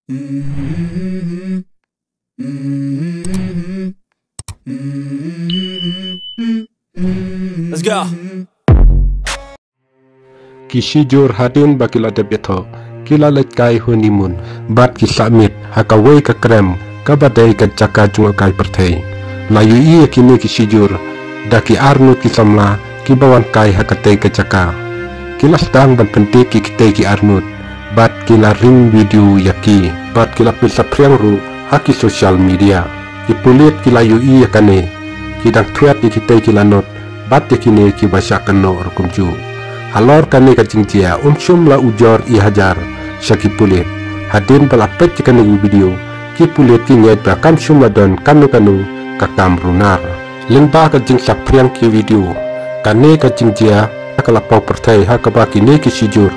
Let's go. Kisijur hadin bakila debito kila letkai honeymoon bat kisamit hakawai ka krem kabadai ka jaka junga kai perthei layu iya kini kisijur daki arnut kisamla kibawan kai hakatei ka jaka kila sedang ban pentik kitei ki arnut bat kila ring video yaki bat kila pilsa priang ru haki social media kipulit kila yu iya kane kidang tweet kitei kila not bat yakine kibasya kano rukumju halor kane kacingcia umsum la ujor I hajar syakipulit hadin balapet kane video kipulit kinyet bakam sumadon kanu kakam runar limba kacing sapriang ki video kane kacingcia kalapau pertai hakaba kine kisijur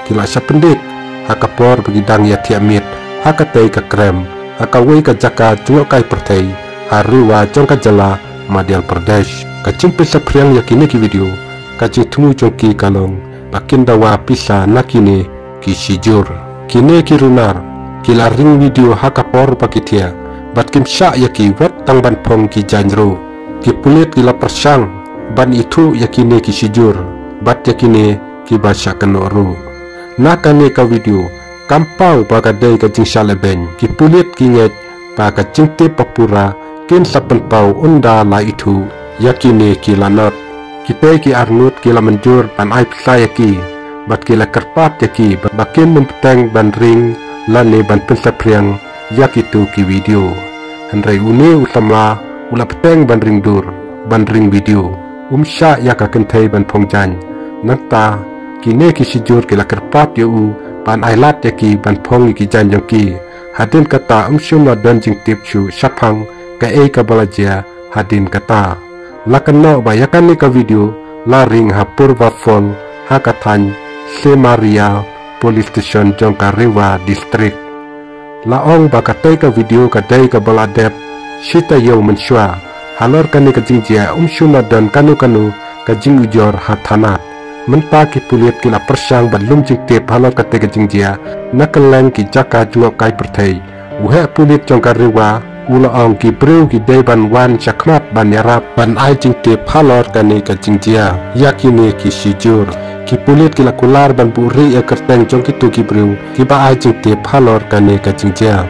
kila sapendek hakapor begidang ya tiamit hakatai ka krem hakawai ka jaka jungokai pertai hariwa jongka jala Madhya Pradesh kacing sapriang yakine ki video kacing tumu jongki kalong bakin dawa pisa nakine kisijur kine kirunar kila ring video hakapor pakitia batkim syak yaki wat tang ban pong ki janjro kipulit kila persang ban itu yakine kisijur bat yakine kibasya kenoru nakane ka video kampau bagadai kacing saleben kipulit kinyet ba kacing te papura kin sapen pau unda la itu yakine kilanot kita ki arnut kila menjur ban ai pisa yaki bat kila kerpat yaki bakin mempetang ban ring lane ban pensapriang yak itu ki video handrai une usamla ula petang ban ring dur ban ring video umsya yak akentai ban pongjan nanta kine ki sijur kila kerpat yu ban ailat yaki ban pong ki janjoki hadin kata umsum la dan jing tipchu sapang ka ka balaja hadin kata lakano bayakan ni ka video laring hapur wafon hakatan Semaria Police Station jongka Rewa District laong bakatai ka video kadai ka baladep sita yau mensua halor kani ka jingjia umsuna dan kanu ka jing ujor hathanat menta ki puliat kila persang balum jing tip halor katai ka jingjia nakaleng ki jaka jungo kai perthei uhe puliat jongka Rewa ulaong ki breu ki deban wan chakmat ban yarap ban ai jing tip halor kani ka jingjia yakini ki sijur ki pulit kila kular ban puri ya kerteng jong ki tu ki breu ki ba ai jing tip halor kani ka jingjia